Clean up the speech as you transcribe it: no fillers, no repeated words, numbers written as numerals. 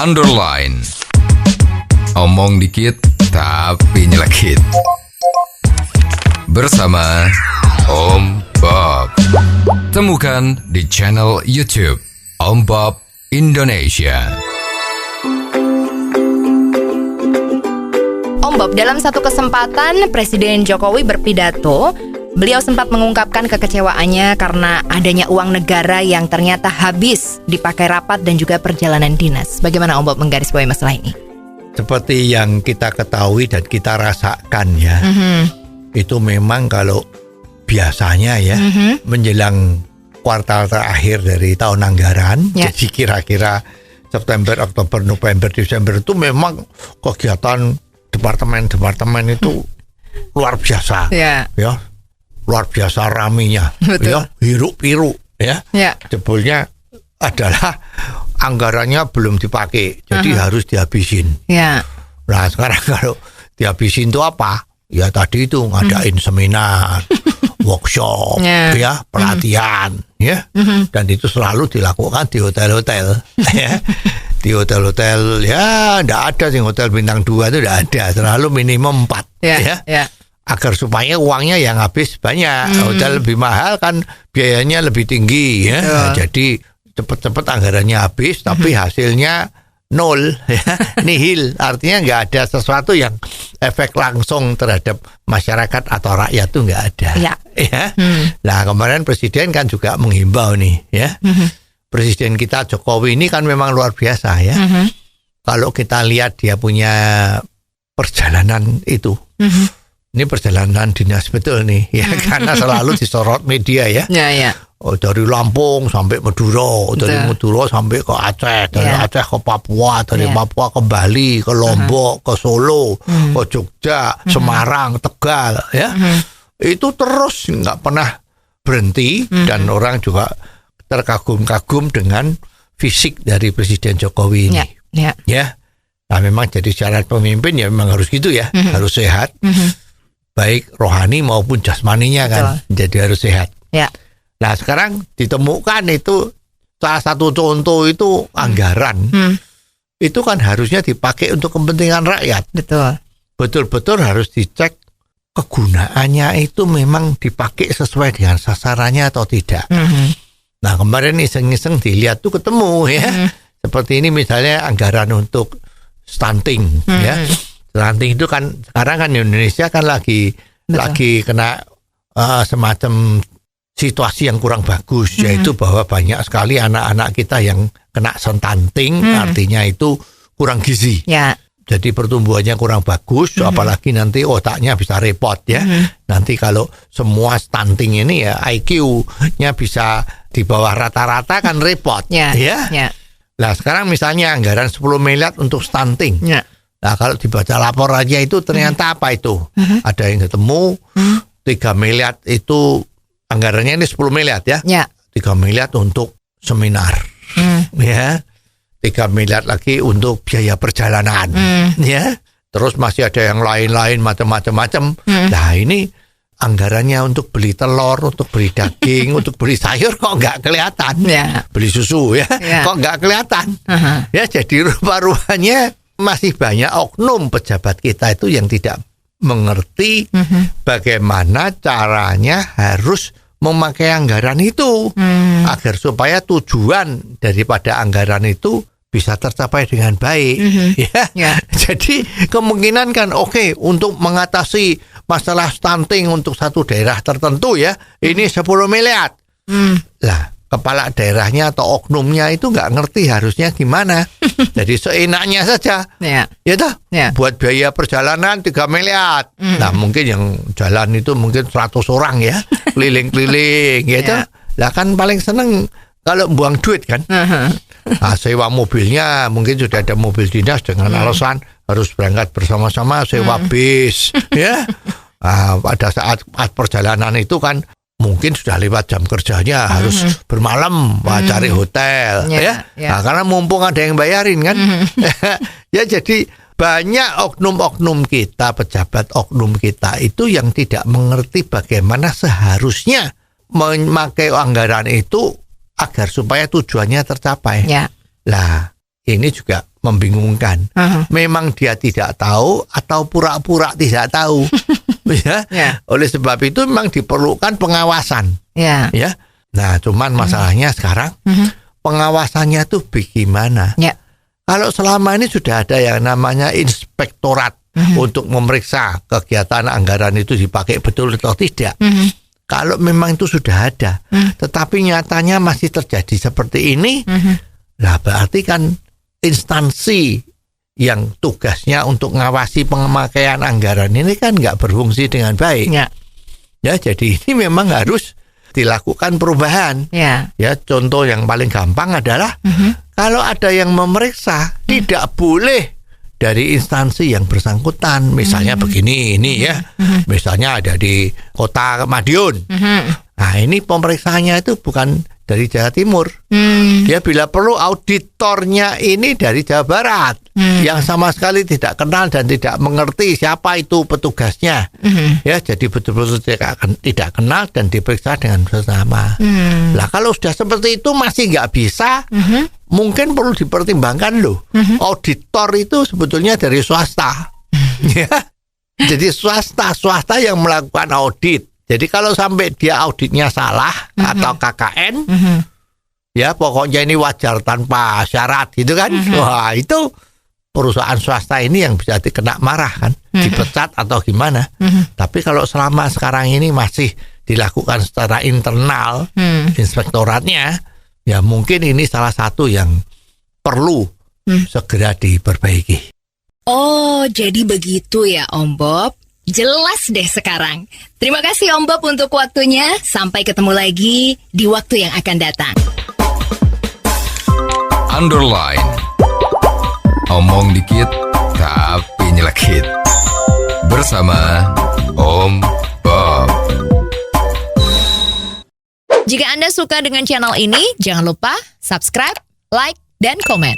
underline. Omong dikit tapi nyelekit. Bersama Om Bob. Temukan di channel YouTube Om Bob Indonesia. Om Bob, dalam satu kesempatan Presiden Jokowi berpidato. Beliau sempat mengungkapkan kekecewaannya karena adanya uang negara yang ternyata habis dipakai rapat dan juga perjalanan dinas. Bagaimana Om Bob menggarisbawahi masalah ini? Seperti yang kita ketahui dan kita rasakan ya, itu memang kalau biasanya ya menjelang kuartal terakhir dari tahun anggaran, jadi kira-kira September, Oktober, November, Desember itu memang kegiatan departemen-departemen itu luar biasa, ya. Luar biasa raminya, ya, hiruk-pikuk, ya. Jebulnya adalah anggarannya belum dipakai, jadi harus dihabisin. Nah sekarang kalau dihabisin itu apa? Ya tadi itu ngadain seminar, workshop, ya, pelatihan, ya, dan itu selalu dilakukan di hotel-hotel, ya. Di hotel-hotel, ya, nggak ada sih hotel bintang 2 itu nggak ada, selalu minimum 4, ya. Agar supaya uangnya yang habis banyak. Hotel lebih mahal kan biayanya lebih tinggi, ya. Nah, jadi cepet-cepet anggarannya habis tapi hasilnya nol, ya. Nihil, artinya nggak ada sesuatu yang efek langsung terhadap masyarakat atau rakyat tuh nggak ada, ya. Nah kemarin Presiden kan juga menghimbau nih, ya. Presiden kita Jokowi ini kan memang luar biasa, ya. Kalau kita lihat dia punya perjalanan itu, ini perjalanan dinas betul nih, ya, karena selalu disorot media, ya. Oh, dari Lampung sampai Madura, dari Madura sampai ke Aceh, dari Aceh ke Papua, dari Papua ke Bali, ke Lombok, ke Solo, ke Jogja, Semarang, Tegal, ya. Itu terus nggak pernah berhenti, dan orang juga terkagum-kagum dengan fisik dari Presiden Jokowi ini, ya. Nah memang jadi syarat pemimpin ya memang harus gitu, ya, harus sehat. Baik rohani maupun jasmaninya kan, jadi harus sehat. Nah sekarang ditemukan itu salah satu contoh itu anggaran, itu kan harusnya dipakai untuk kepentingan rakyat. Betul-betul harus dicek kegunaannya itu memang dipakai sesuai dengan sasarannya atau tidak. Nah kemarin iseng-iseng dilihat tuh ketemu, ya. Seperti ini misalnya anggaran untuk stunting, ya. Stunting itu kan sekarang kan Indonesia kan lagi kena semacam situasi yang kurang bagus, yaitu bahwa banyak sekali anak-anak kita yang kena stunting, artinya itu kurang gizi. Jadi pertumbuhannya kurang bagus, apalagi nanti otaknya bisa repot, ya. Nanti kalau semua stunting ini ya IQ-nya bisa di bawah rata-rata kan repot, ya. Nah sekarang misalnya anggaran 10 miliar untuk stunting. Nah kalau dibaca lapor aja itu ternyata apa itu? Ada yang ketemu 3 miliar itu anggarannya ini 10 miliar, ya. 3 miliar untuk seminar, ya. 3 miliar lagi untuk biaya perjalanan, ya. Terus masih ada yang lain-lain macam-macam. Nah ini anggarannya untuk beli telur, untuk beli daging, untuk beli sayur kok nggak kelihatan. Beli susu, ya, kok nggak kelihatan. Ya jadi rupa-rupanya masih banyak oknum pejabat kita itu yang tidak mengerti bagaimana caranya harus memakai anggaran itu agar supaya tujuan daripada anggaran itu bisa tercapai dengan baik, ya. Jadi kemungkinan kan oke, untuk mengatasi masalah stunting untuk satu daerah tertentu, ya, ini 10 miliar. Lah kepala daerahnya atau oknumnya itu nggak ngerti harusnya gimana. Jadi seenaknya saja, ya toh, buat biaya perjalanan 3 miliar. Nah mungkin yang jalan itu mungkin 100 orang, ya, keliling-keliling, gitu. Lah kan paling seneng kalau buang duit kan. Nah, sewa mobilnya mungkin sudah ada mobil dinas dengan alasan harus berangkat bersama-sama, sewa bis, ya. Nah, pada saat perjalanan itu kan mungkin sudah lewat jam kerjanya, harus bermalam cari hotel, ya. Nah, karena mumpung ada yang bayarin kan. Ya jadi banyak oknum-oknum kita, pejabat oknum kita itu yang tidak mengerti bagaimana seharusnya memakai anggaran itu agar supaya tujuannya tercapai. Lah ini juga membingungkan. Memang dia tidak tahu atau pura-pura tidak tahu. Ya. Oleh sebab itu memang diperlukan pengawasan. Ya. Nah, cuman masalahnya sekarang pengawasannya tuh bagaimana? Kalau selama ini sudah ada yang namanya inspektorat untuk memeriksa kegiatan anggaran itu dipakai betul atau tidak. Kalau memang itu sudah ada, tetapi nyatanya masih terjadi seperti ini, lah berarti kan instansi yang tugasnya untuk ngawasi pemakaian anggaran ini kan nggak berfungsi dengan baik. Ya, jadi ini memang harus dilakukan perubahan. Ya, contoh yang paling gampang adalah kalau ada yang memeriksa tidak boleh dari instansi yang bersangkutan. Misalnya begini ini ya. Misalnya ada di Kota Madiun. Nah, ini pemeriksaannya itu bukan dari Jawa Timur. Dia bila perlu auditornya ini dari Jawa Barat. Yang sama sekali tidak kenal dan tidak mengerti siapa itu petugasnya. Ya, jadi betul-betul tidak kenal dan diperiksa dengan bersama. Lah kalau sudah seperti itu masih nggak bisa, mungkin perlu dipertimbangkan loh. Auditor itu sebetulnya dari swasta. Ya. Jadi swasta yang melakukan audit. Jadi kalau sampai dia auditnya salah atau KKN, ya pokoknya ini wajar tanpa syarat gitu kan. Wah, itu perusahaan swasta ini yang bisa dikena marah kan, dipecat atau gimana. Tapi kalau selama sekarang ini masih dilakukan secara internal, inspektoratnya, ya mungkin ini salah satu yang perlu segera diperbaiki. Oh, jadi begitu ya Om Bob. Jelas deh sekarang. Terima kasih Om Bob untuk waktunya. Sampai ketemu lagi di waktu yang akan datang. Underline. Omong dikit tapi nyelekit. Bersama Om Bob. Jika Anda suka dengan channel ini, jangan lupa subscribe, like, dan komen.